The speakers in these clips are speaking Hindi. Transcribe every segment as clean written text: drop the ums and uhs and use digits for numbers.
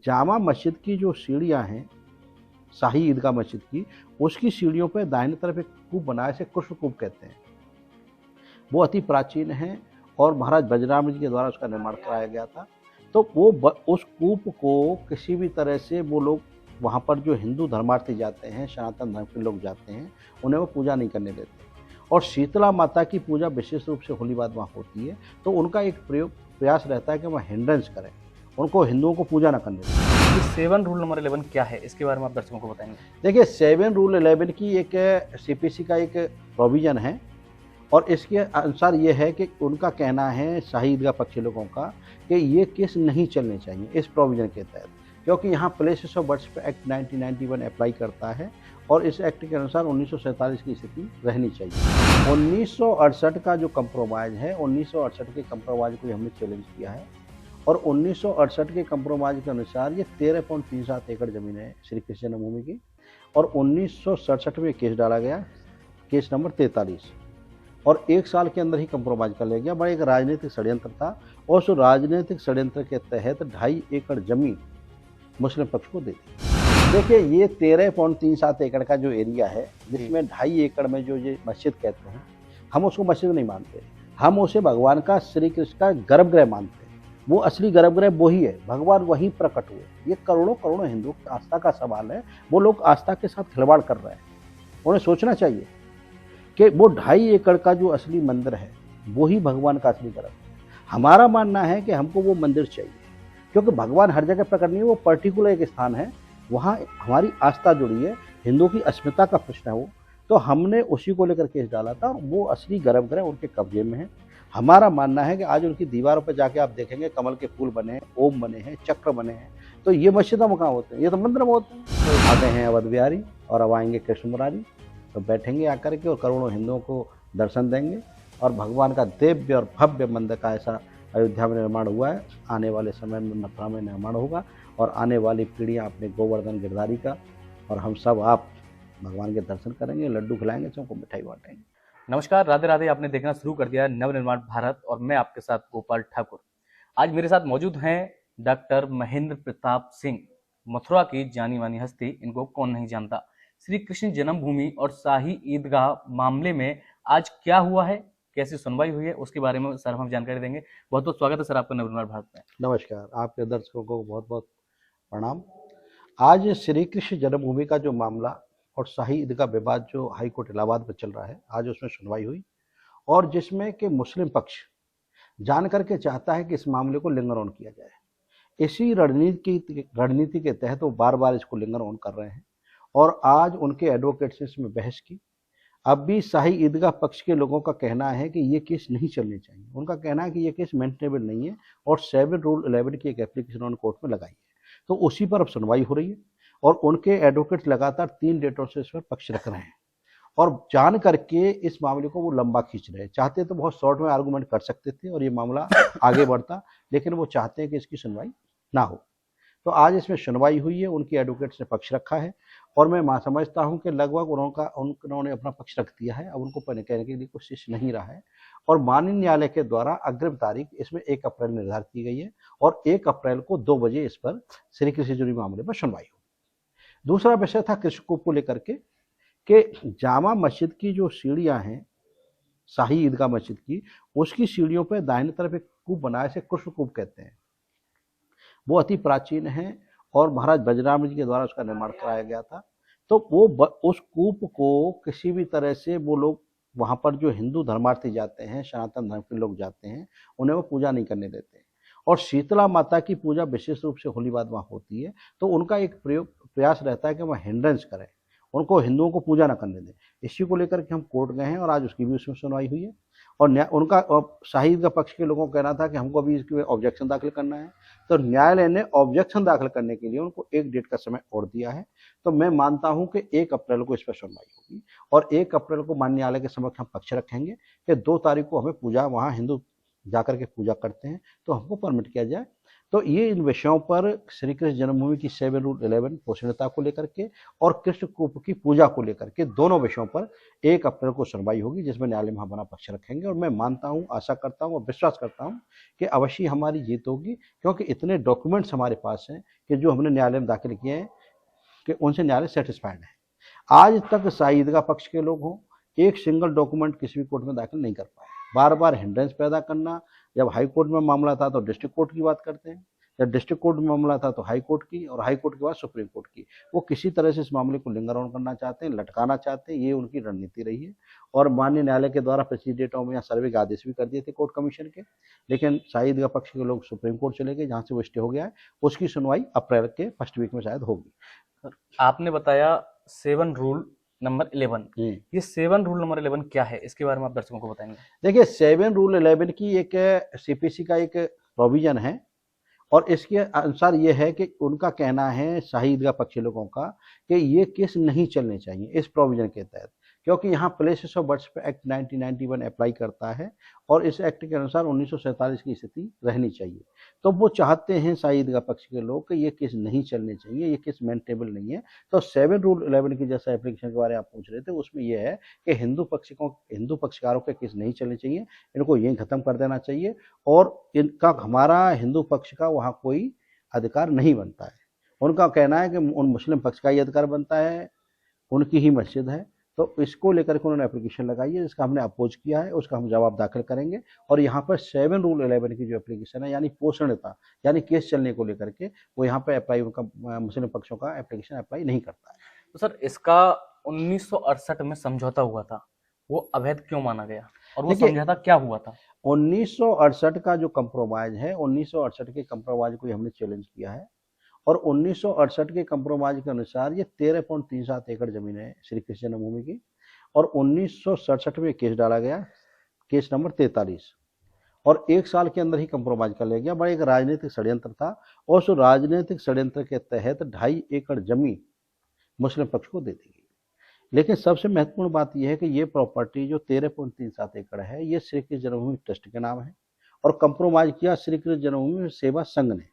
जामा मस्जिद की जो सीढ़ियाँ हैं, शाही ईदगाह मस्जिद की, उसकी सीढ़ियों पे दाहिनी तरफ एक कूप बना है, इसे कृष्ण कूप कहते हैं। वो अति प्राचीन है और महाराज बजराम जी के द्वारा उसका निर्माण कराया गया था। तो उस कूप को किसी भी तरह से वो लोग वहाँ पर जो हिंदू धर्मार्थी जाते हैं, सनातन धर्म के लोग जाते हैं, उन्हें वो पूजा नहीं करने देते। और शीतला माता की पूजा विशेष रूप से होली बाद वहाँ होती है, तो उनका एक प्रयास रहता है कि वह हिंड्रेंस करें, उनको हिंदुओं को पूजा न करने दें। ये 7 रूल नंबर 11 क्या है, इसके बारे में आप दर्शकों को बताएंगे? देखिए, 7 रूल 11 की एक सीपीसी का एक प्रोविज़न है और इसके अनुसार ये है कि उनका कहना है शाही ईदगाह पक्षी लोगों का कि ये केस नहीं चलने चाहिए इस प्रोविज़न के तहत, क्योंकि यहाँ places of worship act 1991 apply करता है और इस एक्ट के अनुसार 1947 की स्थिति रहनी चाहिए। 1968 का जो कंप्रोमाइज़ है, 1968 के कंप्रोमाइज़ को हमने चैलेंज किया है और 1968 के कंप्रोमाइज़ के अनुसार ये 13.37 एकड़ ज़मीन है श्री कृष्ण जन्मभूमि की और 1967 में केस डाला गया, केस नंबर 43, और 1 साल के अंदर ही कंप्रोमाइज़ कर लिया गया। बड़ा एक राजनीतिक षड्यंत्र था और उस राजनीतिक षड्यंत्र के तहत 2.5 एकड़ ज़मीन मुस्लिम पक्ष को दे दी। देखिए, ये 13.37 एकड़ का जो एरिया है, जिसमें 2.5 एकड़ में जो ये मस्जिद कहते हैं, हम उसको मस्जिद नहीं मानते, हम उसे भगवान का, श्री कृष्ण का गर्भगृह मानते हैं। वो असली गर्भगृह वही है, भगवान वहीं प्रकट हुए। ये करोड़ों करोड़ों हिंदुओं की आस्था का सवाल है। वो लोग आस्था के साथ खिलवाड़ कर रहे हैं। उन्हें सोचना चाहिए कि वो 2.5 एकड़ का जो असली मंदिर है, वो ही भगवान का असली गर्भ है। हमारा मानना है कि हमको वो मंदिर चाहिए, क्योंकि भगवान हर जगह प्रकट नहीं है, वो पर्टिकुलर एक स्थान है, वहाँ हमारी आस्था जुड़ी है, हिंदुओं की अस्मिता का प्रश्न है वो। तो हमने उसी को लेकर केस डाला था और वो असली गर्भगृह उनके कब्जे में है। हमारा मानना है कि आज उनकी दीवारों पर जाके आप देखेंगे कमल के फूल बने हैं, ओम बने हैं, चक्र बने हैं। तो ये मस्जिदों में कहाँ होते हैं? ये तो मंदिर में होते हैं। तो आते हैं अवध बिहारी और अब आएंगे कृष्ण मुरारी, तो बैठेंगे आकर के और करोड़ों हिंदुओं को दर्शन देंगे और भगवान का दिव्य और भव्य मंदिर का ऐसा अयोध्या में निर्माण हुआ है, आने वाले समय में मथुरा में निर्माण होगा और आने वाली पीढ़ियाँ अपने गोवर्धन गिरधारी का और हम सब आप भगवान के दर्शन करेंगे, लड्डू खिलाएंगे, सबको मिठाई बांटेंगे। नमस्कार, राधे राधे। आपने देखना शुरू कर दिया नवनिर्माण भारत और मैं आपके साथ गोपाल ठाकुर। आज मेरे साथ मौजूद हैं डॉक्टर महेंद्र प्रताप सिंह, मथुरा की जानी मानी हस्ती, इनको कौन नहीं जानता। श्री कृष्ण जन्मभूमि और शाही ईदगाह मामले में आज क्या हुआ है, कैसी सुनवाई हुई है, उसके बारे में सर हम जानकारी देंगे। बहुत बहुत स्वागत है सर आपका नवनिर्माण भारत में। नमस्कार, आपके दर्शकों को बहुत बहुत प्रणाम। आज श्री कृष्ण जन्मभूमि का जो मामला और शाही ईदगाह विवाद जो हाई कोर्ट इलाहाबाद में चल रहा है, आज उसमें सुनवाई हुई और जिसमें कि मुस्लिम पक्ष जान करके चाहता है कि इस मामले को लिंगर ऑन किया जाए। इसी रणनीति के तहत वो बार बार इसको लिंगर ऑन कर रहे हैं और आज उनके एडवोकेट्स ने इसमें बहस की। अब भी शाही ईदगाह पक्ष के लोगों का कहना है कि ये केस नहीं चलने चाहिए। उनका कहना है कि ये केस मेंटेनेबल नहीं है और 7 रूल 11 की एक एप्लीकेशन उन्होंने कोर्ट में लगाई है, तो उसी पर अब सुनवाई हो रही है और उनके एडवोकेट्स लगातार 3 डेटों से इस पर पक्ष रख रहे हैं और जान करके इस मामले को वो लंबा खींच रहे हैं। चाहते तो बहुत शॉर्ट में आर्गूमेंट कर सकते थे और ये मामला आगे बढ़ता, लेकिन वो चाहते हैं कि इसकी सुनवाई ना हो। तो आज इसमें सुनवाई हुई है, उनकी एडवोकेट्स ने पक्ष रखा है और मैं समझता हूं कि लगभग उन्होंने अपना पक्ष रख दिया है। अब उनको कहने के लिए कोशिश नहीं रहा है और माननीय न्यायालय के द्वारा अग्रिम तारीख इसमें 1 अप्रैल निर्धारित की गई है और 1 अप्रैल को 2 बजे इस पर श्री कृष्ण जन्मभूमि मामले पर सुनवाई होगी। दूसरा विषय था कृष्ण कूप को लेकर के कि जामा मस्जिद की जो सीढ़ियाँ हैं, शाही ईदगाह मस्जिद की, उसकी सीढ़ियों पर दाहिनी तरफ एक कूप बनाया, इसे कृष्ण कूप कहते हैं। वो अति प्राचीन है और महाराज बजराम जी के द्वारा उसका निर्माण कराया गया था। तो उस कूप को किसी भी तरह से वो लोग वहाँ पर जो हिंदू धर्मार्थी जाते हैं, सनातन धर्म के लोग जाते हैं, उन्हें वो पूजा नहीं करने देते और शीतला माता की पूजा विशेष रूप से होली बाद वहाँ होती है। तो उनका एक प्रयास रहता है कि वह हिंड्रेंस करें, उनको हिंदुओं को पूजा न करने दें। इसी को लेकर के हम कोर्ट गए हैं और आज उसकी भी उसमें सुनवाई हुई है और उनका शाही ईदगाह पक्ष के लोगों का कहना था कि हमको अभी इसके ऑब्जेक्शन दाखिल करना है। तो न्यायालय ने ऑब्जेक्शन दाखिल करने के लिए उनको 1 डेट का समय और दिया है। तो मैं मानता हूं कि 1 अप्रैल को इस पर सुनवाई होगी और 1 अप्रैल को माननीय न्यायालय के समक्ष हम पक्ष रखेंगे कि 2 तारीख को हमें पूजा, वहाँ हिंदू जाकर के पूजा करते हैं तो हमको परमिट किया जाए। तो ये इन विषयों पर श्री कृष्ण जन्मभूमि की 7 रूल 11 पोषणता को लेकर के और कृष्ण कोप की पूजा को लेकर के दोनों विषयों पर 1 अप्रैल को सुनवाई होगी, जिसमें न्यायालय में अपना पक्ष रखेंगे। और मैं मानता हूँ, आशा करता हूँ और विश्वास करता हूँ कि अवश्य हमारी जीत होगी, क्योंकि इतने डॉक्यूमेंट्स हमारे पास हैं कि जो हमने न्यायालय में दाखिल किए हैं कि उनसे न्यायालय सेटिस्फाइड है। आज तक शाही ईदगाह पक्ष के लोग हों, एक सिंगल डॉक्यूमेंट किसी भी कोर्ट में दाखिल नहीं कर पाए। बार बार हिंड्रेंस पैदा करना, जब हाई कोर्ट में मामला था तो डिस्ट्रिक्ट कोर्ट की बात करते हैं, जब डिस्ट्रिक्ट कोर्ट में मामला था तो हाई कोर्ट की, और हाई कोर्ट के बाद सुप्रीम कोर्ट की। वो किसी तरह से इस मामले को लिंगर ऑन करना चाहते हैं, लटकाना चाहते हैं, ये उनकी रणनीति रही है। और माननीय न्यायालय के द्वारा पिछली डेटों में यहाँ सर्वे के आदेश भी कर दिए थे कोर्ट कमीशन के, लेकिन शाही ईदगाह पक्ष के लोग सुप्रीम कोर्ट चले गए, जहाँ से वो स्टे हो गया है। उसकी सुनवाई अप्रैल के फर्स्ट वीक में शायद होगी। आपने बताया 7 रूल नंबर 11, ये 7 रूल नंबर 11 क्या है, इसके बारे में आप दर्शकों को बताएंगे? देखिए, 7 रूल 11 की एक सीपीसी का एक प्रोविजन है, और इसके अनुसार ये है कि उनका कहना है शाही ईदगाह पक्षी लोगों का कि ये केस नहीं चलने चाहिए इस प्रोविजन के तहत, क्योंकि यहाँ प्लेसेस ऑफ बर्थ पे एक्ट 1991 अप्लाई करता है, और इस एक्ट के अनुसार 1947 की स्थिति रहनी चाहिए। तो वो चाहते हैं शाही ईदगाह पक्ष के लोग कि ये केस नहीं चलने चाहिए, ये केस मेंटेबल नहीं है। तो 7 रूल 11 की जैसा एप्लीकेशन के बारे में आप पूछ रहे थे, उसमें यह है कि हिंदू पक्षकारों के केस नहीं चलने चाहिए, इनको यहीं खत्म कर देना चाहिए, और इनका हमारा हिंदू पक्ष का वहाँ कोई अधिकार नहीं बनता है। उनका कहना है कि उन मुस्लिम पक्ष का ही अधिकार बनता है, उनकी ही मस्जिद है। तो इसको लेकर के उन्होंने एप्लीकेशन लगाई है, जिसका हमने अपोज किया है, उसका हम जवाब दाखिल करेंगे। और यहाँ पर 7 रूल 11 की जो एप्लीकेशन है, यानी पोषणता, यानी केस चलने को लेकर के, वो यहाँ पर अप्लाई, उनका मुस्लिम पक्षों का एप्लीकेशन अप्लाई नहीं करता है। तो सर, इसका 1968 में समझौता हुआ था, वो अवैध क्यों माना गया, और वो समझौता क्या हुआ था? 1968 का जो कंप्रोमाइज है, 1968 के कंप्रोमाइज को हमने चैलेंज किया है, और 1968 के कंप्रोमाइज के अनुसार ये 13.37 एकड़ जमीन है श्री कृष्ण जन्मभूमि की, और 1967 में केस डाला गया, केस नंबर 43, और 1 साल के अंदर ही कंप्रोमाइज कर लिया गया। बड़ा एक राजनीतिक षड्यंत्र था, और उस राजनीतिक षड्यंत्र के तहत 2.5 एकड़ जमीन मुस्लिम पक्ष को दे दी गई। लेकिन सबसे महत्वपूर्ण बात यह है कि ये प्रॉपर्टी जो 13.37 एकड़ है, ये श्री कृष्ण जन्मभूमि ट्रस्ट के नाम है, और कंप्रोमाइज किया श्री कृष्ण जन्मभूमि सेवा संघ ने।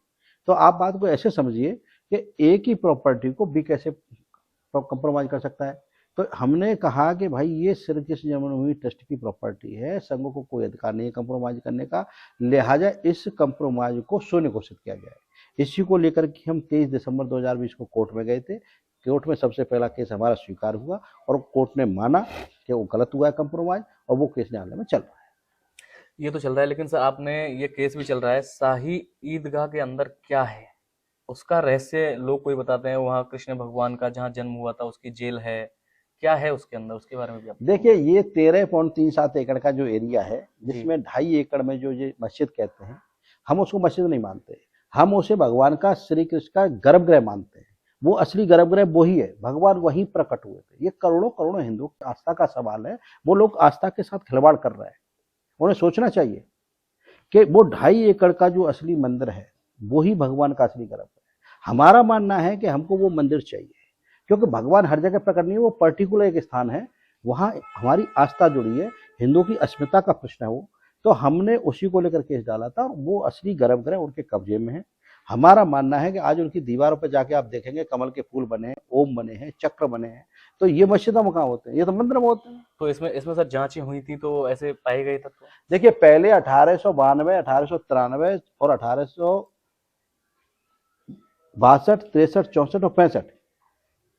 तो आप बात को ऐसे समझिए कि एक ही प्रॉपर्टी को भी कैसे कंप्रोमाइज कर सकता है। तो हमने कहा कि भाई ये श्री कृष्ण जन्मभूमि ट्रस्ट की प्रॉपर्टी है, संघ को कोई अधिकार नहीं है कंप्रोमाइज करने का, लिहाजा इस कंप्रोमाइज को शून्य घोषित किया गया है। इसी को लेकर के हम 23 दिसंबर 2020 को कोर्ट में गए थे। कोर्ट में सबसे पहला केस हमारा स्वीकार हुआ, और कोर्ट ने माना कि वो गलत हुआ है कंप्रोमाइज, और वो केस न्यायालय में चल रहा है। ये तो चल रहा है, लेकिन सर आपने, ये केस भी चल रहा है, शाही ईदगाह के अंदर क्या है, उसका रहस्य लोग कोई बताते हैं, वहाँ कृष्ण भगवान का जहाँ जन्म हुआ था उसकी जेल है, क्या है उसके अंदर, उसके बारे में भी आप देखिए, ये 13.37 एकड़ का जो एरिया है, जिसमें 2.5 एकड़ में जो ये मस्जिद कहते हैं, हम उसको मस्जिद नहीं मानते, हम उसे भगवान का, श्री कृष्ण का गर्भगृह मानते हैं। वो असली गर्भगृह वही है, भगवान वहीं प्रकट हुए थे। ये करोड़ों करोड़ों हिंदू की आस्था का सवाल है, वो लोग आस्था के साथ खिलवाड़ कर रहे हैं। उन्हें सोचना चाहिए कि वो 2.5 एकड़ का जो असली मंदिर है, वो ही भगवान का असली गर्भगृह है। हमारा मानना है कि हमको वो मंदिर चाहिए, क्योंकि भगवान हर जगह प्रकट नहीं है, वो पर्टिकुलर एक स्थान है, वहाँ हमारी आस्था जुड़ी है, हिंदू की अस्मिता का प्रश्न है वो। तो हमने उसी को लेकर केस डाला था, और वो असली गर्भगृह उनके कब्जे में है। हमारा मानना है कि आज उनकी दीवारों पर जाके आप देखेंगे कमल के फूल बने हैं, ओम बने हैं, चक्र बने हैं। तो ये मस्जिदों में कहाँ होते हैं, ये तो मंदिर में होते हैं। तो इसमें सर जांचें हुई थी तो ऐसे पाए गए तत्व? देखिए, पहले 1892, 1893 और 1862, 63, 64 और 65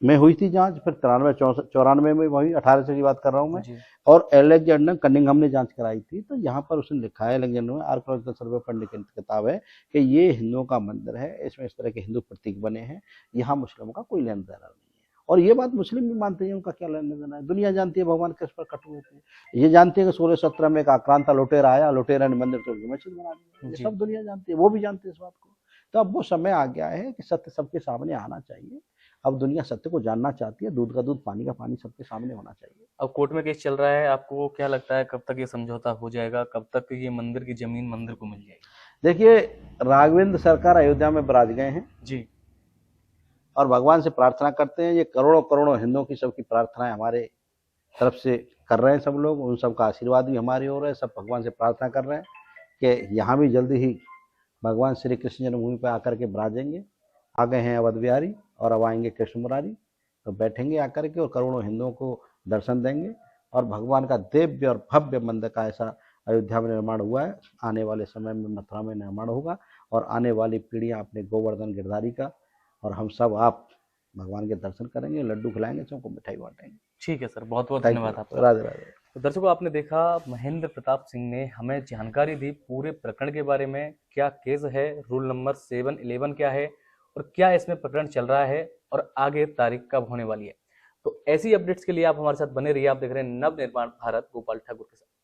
में हुई थी जांच। फिर 93, 94 में वही 1800 की बात कर रहा हूँ मैं। और एलेक्जेंडर कनिंघम ने जांच कराई थी। तो यहाँ पर उसने लिखा है, एलेक्जेंडर में आर्कोलॉजिकल सर्वे पढ़ने की किताब है, कि ये हिंदुओं का मंदिर है, इसमें इस तरह के हिंदू प्रतीक बने हैं, यहाँ मुस्लिमों का कोई लेना देना नहीं है। और ये बात मुस्लिम भी मानते हैं, उनका क्या लेना देना है। दुनिया जानती है भगवान किस पर कट हुए थे। ये जानती है कि 1617 में एक आक्रांता लुटेरा आया, लुटेरा ने मंदिर तोड़ के मस्जिद बना दी। ये सब दुनिया जानती है, वो भी जानते हैं इस बात को। तो अब वो समय आ गया है कि सत्य सबके सामने आना चाहिए। अब दुनिया सत्य को जानना चाहती है, दूध का दूध पानी का पानी सबके सामने होना चाहिए। अब कोर्ट में केस चल रहा है, आपको क्या लगता है कब तक ये समझौता हो जाएगा, कब तक ये मंदिर की जमीन मंदिर को मिल जाएगी? देखिए, राघवेंद्र सरकार अयोध्या में विराज गए हैं जी, और भगवान से प्रार्थना करते हैं। ये करोड़ों करोड़ों हिंदुओं की सबकी प्रार्थनाएं हमारे तरफ से कर रहे हैं सब लोग, उन सबका आशीर्वाद भी हमारी हो रहा है। सब भगवान से प्रार्थना कर रहे हैं कि यहाँ भी जल्दी ही भगवान श्री कृष्ण जन्मभूमि पर आकर के विराजेंगे। आ गए हैं अवध बिहारी और अब आएंगे कृष्ण मुरारी, तो बैठेंगे आकर के और करोड़ों हिंदुओं को दर्शन देंगे। और भगवान का दिव्य और भव्य मंदिर का ऐसा अयोध्या में निर्माण हुआ है, आने वाले समय में मथुरा में निर्माण होगा। और आने वाली पीढ़ियां अपने गोवर्धन गिरधारी का और हम सब आप भगवान के दर्शन करेंगे, लड्डू खिलाएंगे, सबको मिठाई बांटेंगे। ठीक है सर, बहुत बहुत थैंक धन्यवाद यू। आपका। राधे राधे। तो दर्शकों, आपने देखा महेंद्र प्रताप सिंह ने हमें जानकारी दी पूरे प्रकरण के बारे में, क्या केस है, रूल नंबर 711 क्या है और क्या इसमें प्रकरण चल रहा है और आगे तारीख कब होने वाली है। तो ऐसी अपडेट्स के लिए आप हमारे साथ बने रहिए। आप देख रहे हैं नव निर्माण भारत गोपाल ठाकुर के साथ।